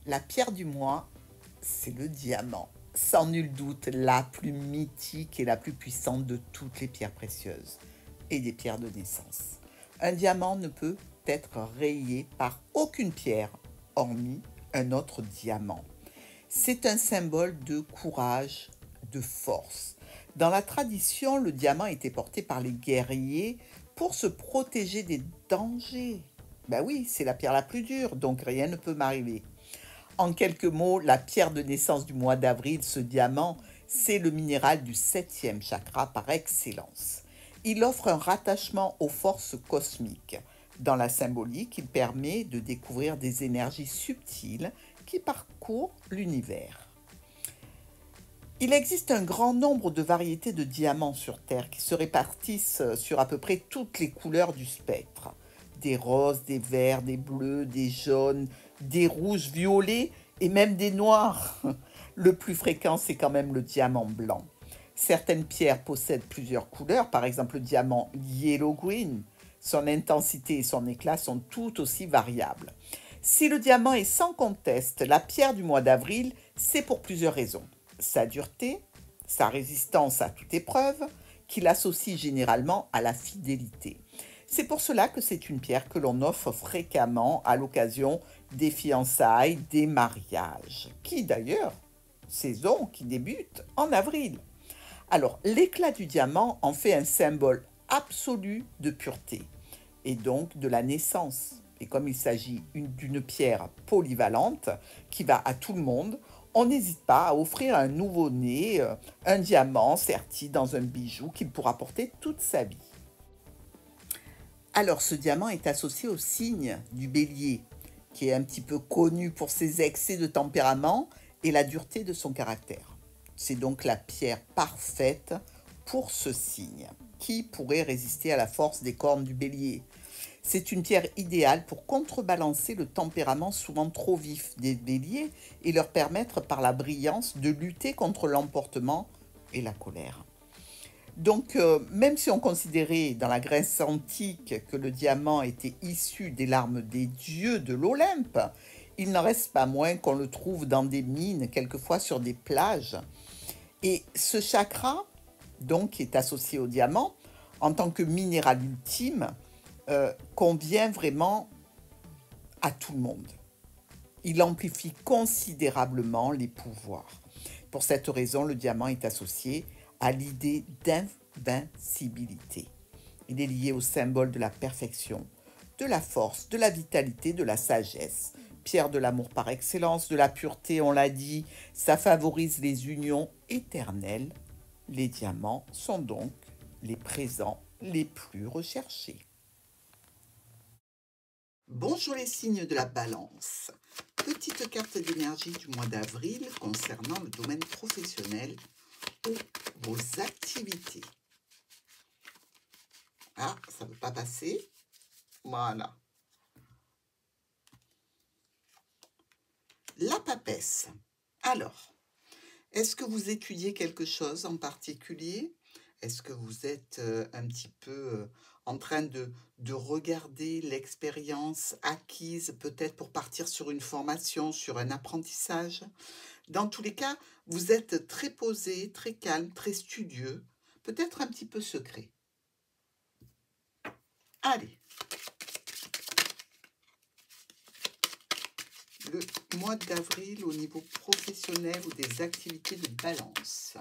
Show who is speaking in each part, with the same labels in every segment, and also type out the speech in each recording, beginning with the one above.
Speaker 1: La pierre du mois, c'est le diamant. Sans nul doute, la plus mythique et la plus puissante de toutes les pierres précieuses et des pierres de naissance. Un diamant ne peut être rayé par aucune pierre, hormis un autre diamant. C'est un symbole de courage, de force. Dans la tradition, le diamant était porté par les guerriers pour se protéger des dangers. Ben oui, c'est la pierre la plus dure, donc rien ne peut m'arriver. En quelques mots, la pierre de naissance du mois d'avril, ce diamant, c'est le minéral du 7e chakra par excellence. Il offre un rattachement aux forces cosmiques. Dans la symbolique, il permet de découvrir des énergies subtiles qui parcourent l'univers. Il existe un grand nombre de variétés de diamants sur Terre qui se répartissent sur à peu près toutes les couleurs du spectre. Des roses, des verts, des bleus, des jaunes, des rouges, violets et même des noirs. Le plus fréquent, c'est quand même le diamant blanc. Certaines pierres possèdent plusieurs couleurs, par exemple le diamant yellow green. Son intensité et son éclat sont tout aussi variables. Si le diamant est sans conteste la pierre du mois d'avril, c'est pour plusieurs raisons. Sa dureté, sa résistance à toute épreuve, qui l'associe généralement à la fidélité. C'est pour cela que c'est une pierre que l'on offre fréquemment à l'occasion des fiançailles, des mariages, qui d'ailleurs, saison qui débute en avril. Alors, l'éclat du diamant en fait un symbole absolu de pureté et donc de la naissance. Et comme il s'agit d'une pierre polyvalente qui va à tout le monde, on n'hésite pas à offrir à un nouveau-né un diamant serti dans un bijou qu'il pourra porter toute sa vie. Alors, ce diamant est associé au signe du bélier, qui est un petit peu connu pour ses excès de tempérament et la dureté de son caractère. C'est donc la pierre parfaite pour ce signe, qui pourrait résister à la force des cornes du bélier. C'est une pierre idéale pour contrebalancer le tempérament souvent trop vif des béliers et leur permettre par la brillance de lutter contre l'emportement et la colère. Donc, même si on considérait dans la Grèce antique que le diamant était issu des larmes des dieux de l'Olympe, il n'en reste pas moins qu'on le trouve dans des mines, quelquefois sur des plages. Et ce chakra, donc, qui est associé au diamant, en tant que minéral ultime, convient vraiment à tout le monde. Il amplifie considérablement les pouvoirs. Pour cette raison, le diamant est associé à l'idée d'invincibilité. Il est lié au symbole de la perfection, de la force, de la vitalité, de la sagesse. Pierre de l'amour par excellence, de la pureté, on l'a dit, ça favorise les unions éternelles. Les diamants sont donc les présents les plus recherchés. Bonjour les signes de la balance. Petite carte d'énergie du mois d'avril concernant le domaine professionnel ou vos activités. Ah, ça ne veut pas passer. Voilà. La papesse. Alors, est-ce que vous étudiez quelque chose en particulier? Est-ce que vous êtes un petit peu en train de regarder l'expérience acquise, peut-être pour partir sur une formation, sur un apprentissage? Dans tous les cas, vous êtes très posé, très calme, très studieux, peut-être un petit peu secret. Allez. Le mois d'avril au niveau professionnel ou des activités de balance.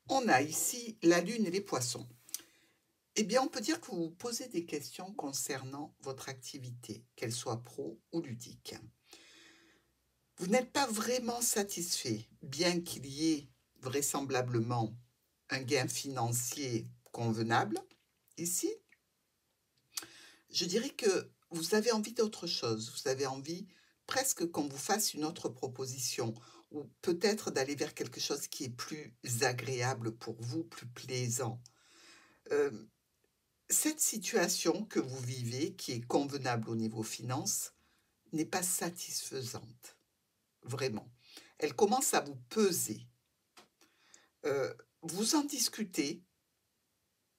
Speaker 1: On a ici la lune et les poissons. Eh bien, on peut dire que vous vous posez des questions concernant votre activité, qu'elle soit pro ou ludique. Vous n'êtes pas vraiment satisfait, bien qu'il y ait vraisemblablement un gain financier convenable. Ici, je dirais que vous avez envie d'autre chose. Vous avez envie presque qu'on vous fasse une autre proposition ou peut-être d'aller vers quelque chose qui est plus agréable pour vous, plus plaisant. Cette situation que vous vivez, qui est convenable au niveau finance, n'est pas satisfaisante, vraiment. Elle commence à vous peser. Vous en discutez,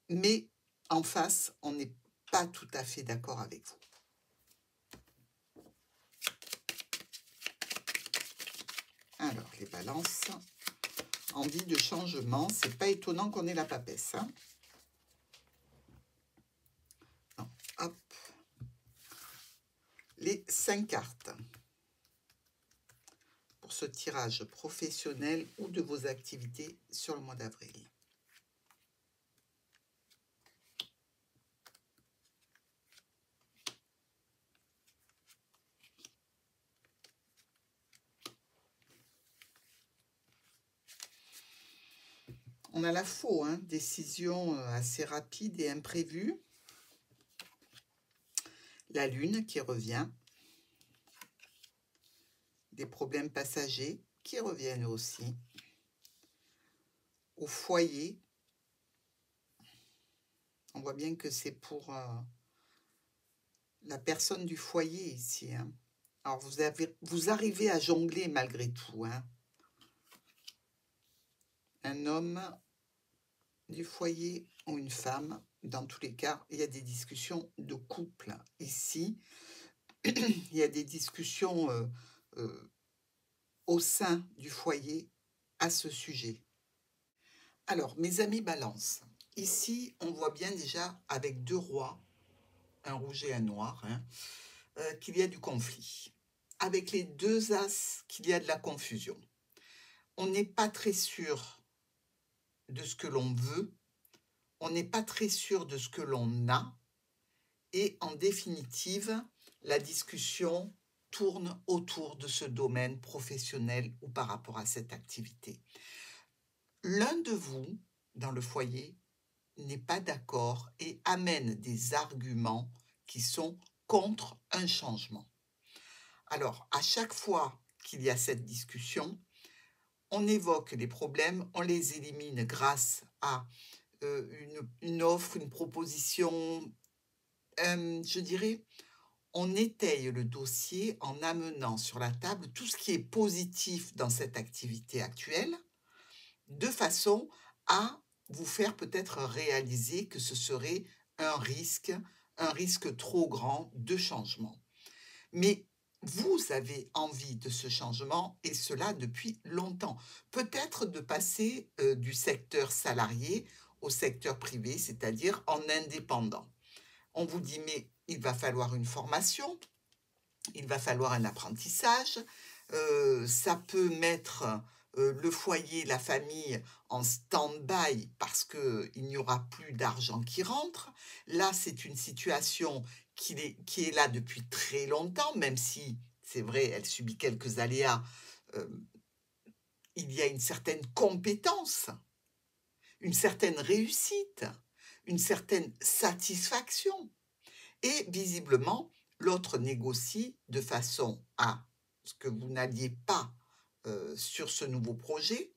Speaker 1: mais en face, on n'est pas tout à fait d'accord avec vous. Alors, les balances, envie de changement, c'est pas étonnant qu'on ait la papesse. Hein. Non, hop. Les 5 cartes pour ce tirage professionnel ou de vos activités sur le mois d'avril. On a la faux, hein, décision assez rapide et imprévue. La lune qui revient. Des problèmes passagers qui reviennent aussi. Au foyer, on voit bien que c'est pour la personne du foyer ici. Hein. Alors, vous arrivez à jongler malgré tout. Hein. Un homme du foyer ou une femme, dans tous les cas, il y a des discussions de couple. Ici, il y a des discussions au sein du foyer à ce sujet. Alors, mes amis Balance, ici, on voit bien déjà avec 2 rois, un rouge et un noir, hein, qu'il y a du conflit. Avec les 2 as, qu'il y a de la confusion. On n'est pas très sûr de ce que l'on veut, on n'est pas très sûr de ce que l'on a, et en définitive, la discussion tourne autour de ce domaine professionnel ou par rapport à cette activité. L'un de vous, dans le foyer, n'est pas d'accord et amène des arguments qui sont contre un changement. Alors, à chaque fois qu'il y a cette discussion, on évoque les problèmes, on les élimine grâce à une offre, une proposition, je dirais, on étaye le dossier en amenant sur la table tout ce qui est positif dans cette activité actuelle, de façon à vous faire peut-être réaliser que ce serait un risque trop grand de changement. Mais vous avez envie de ce changement, et cela depuis longtemps. Peut-être de passer du secteur salarié au secteur privé, c'est-à-dire en indépendant. On vous dit, mais il va falloir une formation, il va falloir un apprentissage, ça peut mettre le foyer, la famille en stand-by parce qu'il n'y aura plus d'argent qui rentre. Là, c'est une situation qui est là depuis très longtemps, même si, c'est vrai, elle subit quelques aléas. Il y a une certaine compétence, une certaine réussite, une certaine satisfaction. Et visiblement, l'autre négocie de façon à ce que vous n'alliez pas sur ce nouveau projet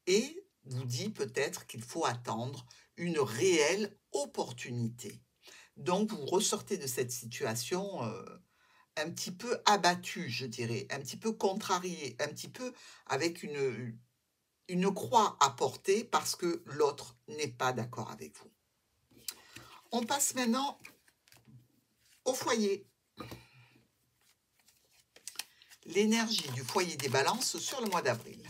Speaker 1: et vous dit peut-être qu'il faut attendre une réelle opportunité. Donc, vous ressortez de cette situation un petit peu abattu, je dirais, un petit peu contrarié, un petit peu avec une croix à porter parce que l'autre n'est pas d'accord avec vous. On passe maintenant au foyer. L'énergie du foyer des balances sur le mois d'avril.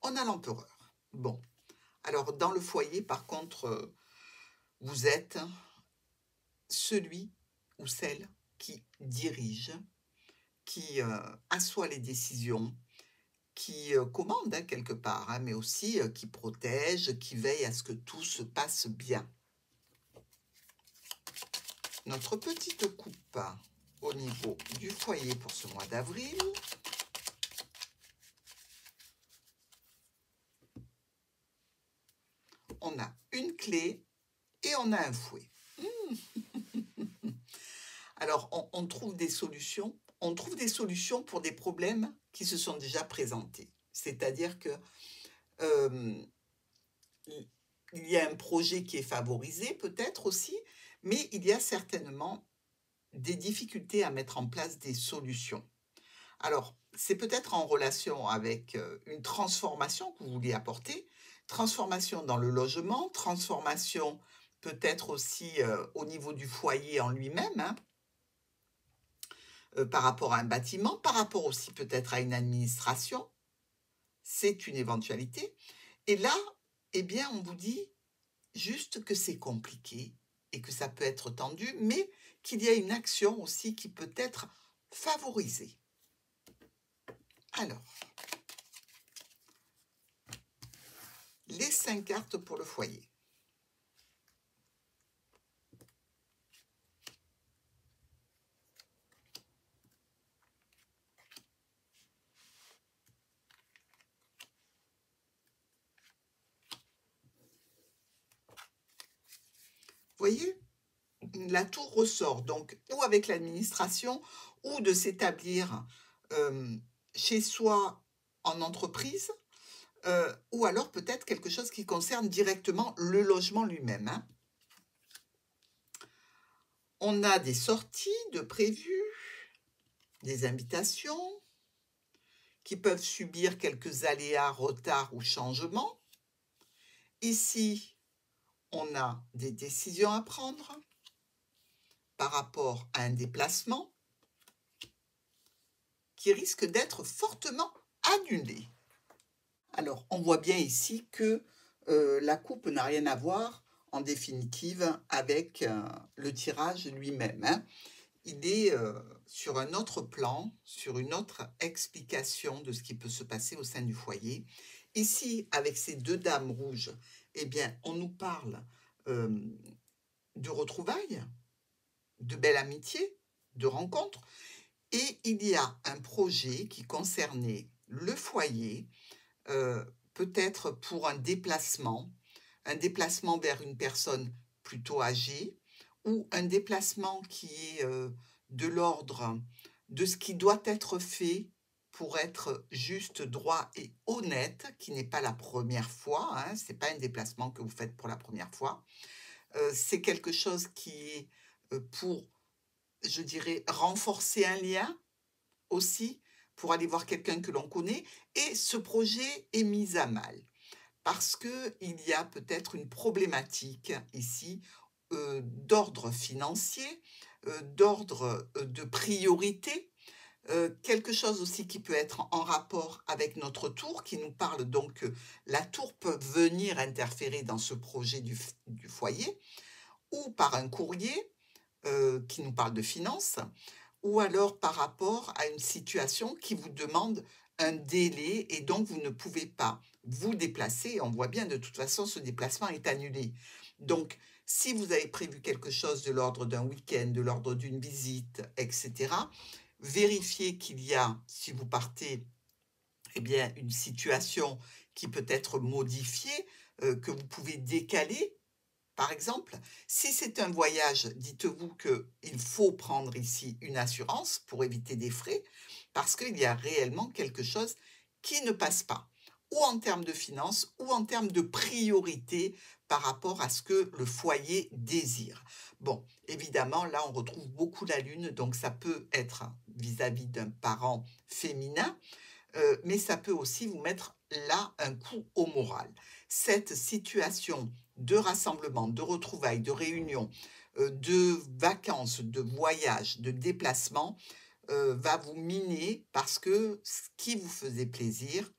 Speaker 1: On a l'empereur. Bon, alors dans le foyer, par contre, vous êtes celui ou celle qui dirige, qui assoit les décisions, qui commande quelque part, hein, mais aussi qui protège, qui veille à ce que tout se passe bien. Notre petite coupe au niveau du foyer pour ce mois d'avril. On a une clé et on a un fouet. Alors, on trouve des solutions. On trouve des solutions pour des problèmes qui se sont déjà présentés. C'est-à-dire que il y a un projet qui est favorisé, peut-être aussi, mais il y a certainement des difficultés à mettre en place des solutions. Alors, c'est peut-être en relation avec une transformation que vous voulez apporter, transformation dans le logement, transformation peut-être aussi au niveau du foyer en lui-même, hein, par rapport à un bâtiment, par rapport aussi peut-être à une administration. C'est une éventualité. Et là, eh bien, on vous dit juste que c'est compliqué et que ça peut être tendu, mais qu'il y a une action aussi qui peut être favorisée. Alors, les 5 cartes pour le foyer. Voyez, la tour ressort donc ou avec l'administration ou de s'établir chez soi en entreprise ou alors peut-être quelque chose qui concerne directement le logement lui-même. Hein. On a des sorties de prévues, des invitations qui peuvent subir quelques aléas, retards ou changements. Ici, on a des décisions à prendre par rapport à un déplacement qui risque d'être fortement annulé. Alors, on voit bien ici que la coupe n'a rien à voir, en définitive, avec le tirage lui-même. Hein. Il est sur un autre plan, sur une autre explication de ce qui peut se passer au sein du foyer. Ici, avec ces 2 dames rouges, eh bien, on nous parle de retrouvailles, de belle amitié, de rencontres. Et il y a un projet qui concernait le foyer, peut-être pour un déplacement vers une personne plutôt âgée, ou un déplacement qui est de l'ordre de ce qui doit être fait pour être juste, droit et honnête, qui n'est pas la première fois, hein, ce n'est pas un déplacement que vous faites pour la première fois. C'est quelque chose qui est pour, je dirais, renforcer un lien aussi, pour aller voir quelqu'un que l'on connaît, et ce projet est mis à mal. Parce qu'il y a peut-être une problématique ici d'ordre financier, d'ordre de priorité, quelque chose aussi qui peut être en rapport avec notre tour, qui nous parle donc que la tour peut venir interférer dans ce projet du foyer, ou par un courrier qui nous parle de finances, ou alors par rapport à une situation qui vous demande un délai et donc vous ne pouvez pas vous déplacer. On voit bien de toute façon ce déplacement est annulé. Donc si vous avez prévu quelque chose de l'ordre d'un week-end, de l'ordre d'une visite, etc., vérifiez qu'il y a, si vous partez, eh bien, une situation qui peut être modifiée, que vous pouvez décaler. Par exemple, si c'est un voyage, dites-vous qu'il faut prendre ici une assurance pour éviter des frais, parce qu'il y a réellement quelque chose qui ne passe pas, ou en termes de finances, ou en termes de priorité par rapport à ce que le foyer désire. Bon, évidemment, là, on retrouve beaucoup la lune, donc ça peut être vis-à-vis d'un parent féminin, mais ça peut aussi vous mettre là un coup au moral. Cette situation de rassemblement, de retrouvailles, de réunions, de vacances, de voyages, de déplacements, va vous miner parce que ce qui vous faisait plaisir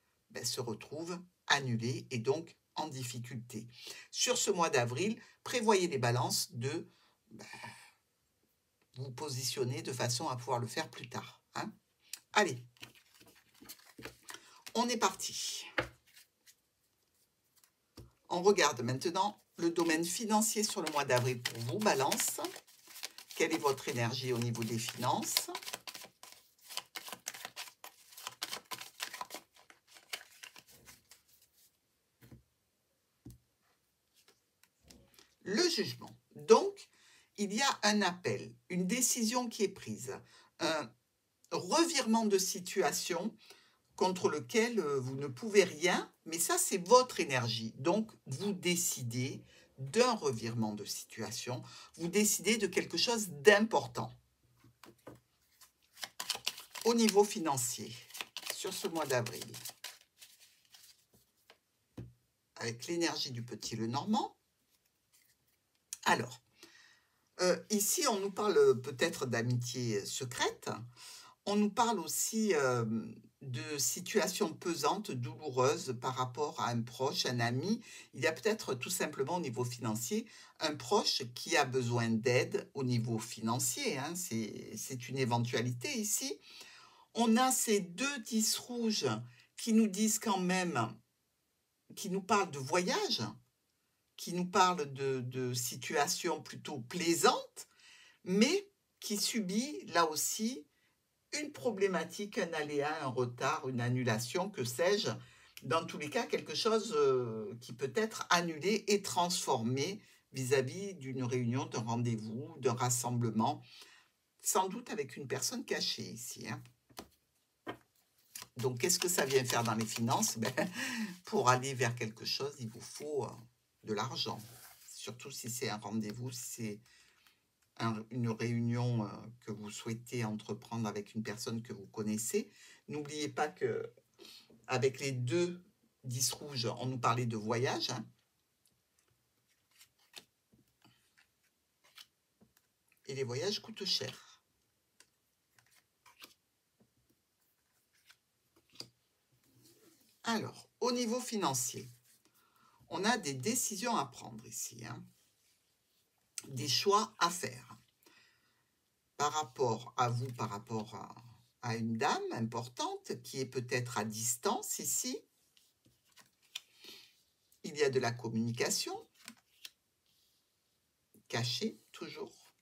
Speaker 1: se retrouve annulé et donc en difficulté. Sur ce mois d'avril, prévoyez les balances de vous positionner de façon à pouvoir le faire plus tard. Hein. Allez, on est parti. On regarde maintenant le domaine financier sur le mois d'avril pour vous, Balance. Quelle est votre énergie au niveau des finances? Le jugement. Donc, il y a un appel, une décision qui est prise, un revirement de situation contre lequel vous ne pouvez rien, mais ça, c'est votre énergie. Donc, vous décidez d'un revirement de situation, vous décidez de quelque chose d'important. au niveau financier, sur ce mois d'avril, avec l'énergie du petit Lenormand. Alors, ici, on nous parle peut-être d'amitié secrète. On nous parle aussi de situations pesantes, douloureuses par rapport à un proche, un ami. Il y a peut-être tout simplement au niveau financier un proche qui a besoin d'aide au niveau financier, hein. C'est une éventualité ici. On a ces 2 10 rouges qui nous disent quand même, qui nous parlent de voyage, qui nous parlent de situations plutôt plaisantes, mais qui subit là aussi une problématique, un aléa, un retard, une annulation, que sais-je. Dans tous les cas, quelque chose qui peut être annulé et transformé vis-à-vis d'une réunion, d'un rendez-vous, d'un rassemblement, sans doute avec une personne cachée ici, hein. Donc, qu'est-ce que ça vient faire dans les finances? Pour aller vers quelque chose, il vous faut de l'argent. Surtout si c'est un rendez-vous, si c'est une réunion que vous souhaitez entreprendre avec une personne que vous connaissez. N'oubliez pas que avec les 2 10 rouges, on nous parlait de voyage, hein. Et les voyages coûtent cher. Alors, au niveau financier, on a des décisions à prendre ici, hein. Des choix à faire par rapport à vous, par rapport à une dame importante qui est peut-être à distance ici. Il y a de la communication, cachée toujours,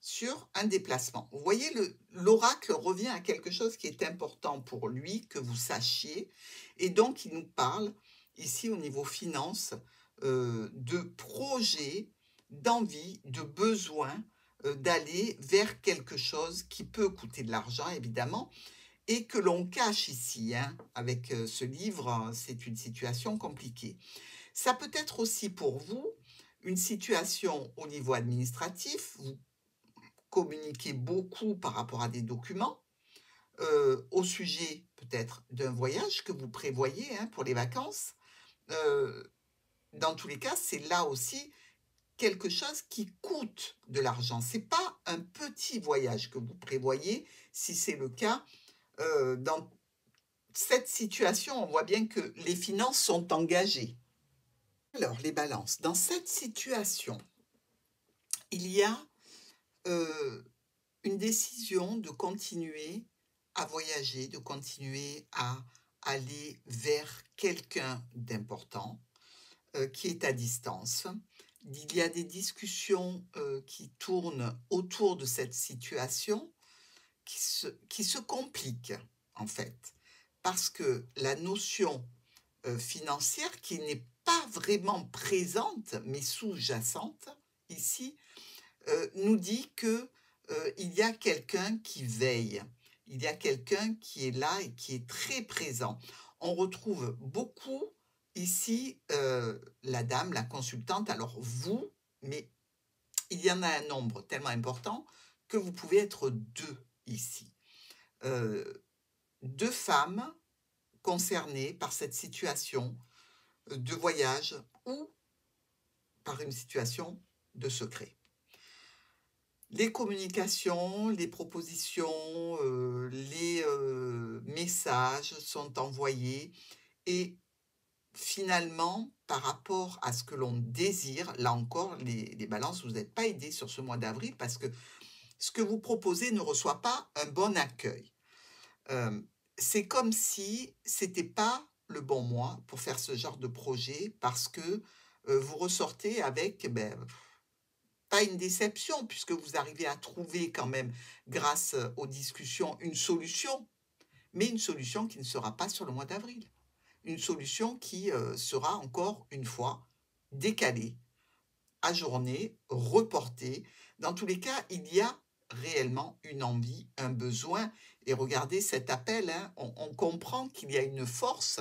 Speaker 1: sur un déplacement. Vous voyez, l'oracle revient à quelque chose qui est important pour lui, que vous sachiez, et donc il nous parle ici au niveau finance de projets, d'envie, de besoin d'aller vers quelque chose qui peut coûter de l'argent évidemment, et que l'on cache ici, hein, avec ce livre, c'est une situation compliquée. Ça peut être aussi pour vous une situation au niveau administratif, vous communiquez beaucoup par rapport à des documents, au sujet peut-être d'un voyage que vous prévoyez, hein, pour les vacances. Dans tous les cas, c'est là aussi quelque chose qui coûte de l'argent. Ce n'est pas un petit voyage que vous prévoyez. Si c'est le cas, dans cette situation, on voit bien que les finances sont engagées. Alors, les balances. Dans cette situation, il y a une décision de continuer à voyager, de continuer à aller vers quelqu'un d'important qui est à distance. Il y a des discussions qui tournent autour de cette situation qui se compliquent en fait, parce que la notion financière qui n'est pas vraiment présente, mais sous-jacente ici, nous dit que il y a quelqu'un qui veille, il y a quelqu'un qui est là et qui est très présent. On retrouve beaucoup ici la dame, la consultante, alors vous, mais il y en a un nombre tellement important que vous pouvez être 2 ici. 2 femmes concernées par cette situation de voyage ou par une situation de secret. Les communications, les propositions, les messages sont envoyés et finalement, par rapport à ce que l'on désire, là encore, les balances, vous n'êtes pas aidés sur ce mois d'avril parce que ce que vous proposez ne reçoit pas un bon accueil. C'est comme si ce n'était pas le bon mois pour faire ce genre de projet parce que vous ressortez avec pas une déception puisque vous arrivez à trouver quand même, grâce aux discussions, une solution, mais une solution qui ne sera pas sur le mois d'avril. Une solution qui sera encore une fois décalée, ajournée, reportée. Dans tous les cas, il y a réellement une envie, un besoin. Et regardez cet appel, hein, on comprend qu'il y a une force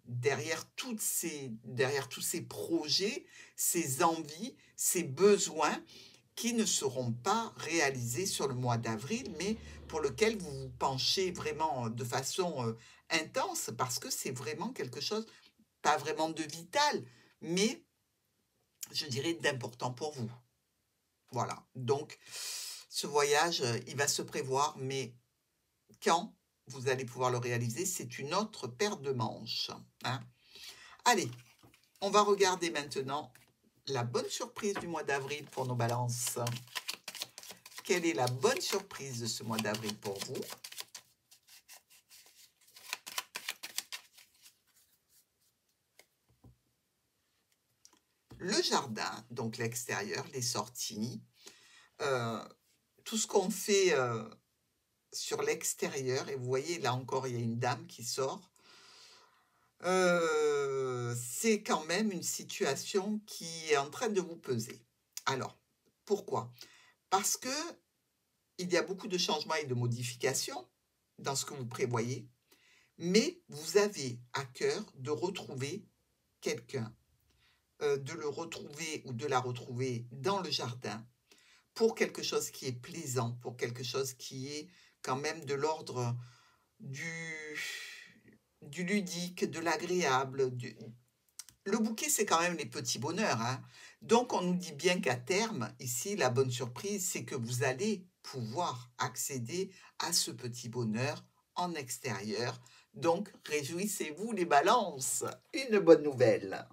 Speaker 1: derrière tous ces projets, ces envies, ces besoins qui ne seront pas réalisés sur le mois d'avril, mais pour lequel vous vous penchez vraiment de façon intense, parce que c'est vraiment quelque chose, pas vraiment de vital, mais je dirais d'important pour vous. Voilà, donc ce voyage, il va se prévoir, mais quand vous allez pouvoir le réaliser, c'est une autre paire de manches, hein. Allez, on va regarder maintenant la bonne surprise du mois d'avril pour nos balances. Quelle est la bonne surprise de ce mois d'avril pour vous? Le jardin, donc l'extérieur, les sorties, tout ce qu'on fait sur l'extérieur. Et vous voyez, là encore, il y a une dame qui sort. C'est quand même une situation qui est en train de vous peser. Alors, pourquoi? Parce que il y a beaucoup de changements et de modifications dans ce que vous prévoyez, mais vous avez à cœur de retrouver quelqu'un, de le retrouver ou de la retrouver dans le jardin pour quelque chose qui est plaisant, pour quelque chose qui est quand même de l'ordre du ludique, de l'agréable. Le bouquet, c'est quand même les petits bonheurs, hein. Donc, on nous dit bien qu'à terme, ici, la bonne surprise, c'est que vous allez pouvoir accéder à ce petit bonheur en extérieur. Donc, réjouissez-vous les balances. Une bonne nouvelle.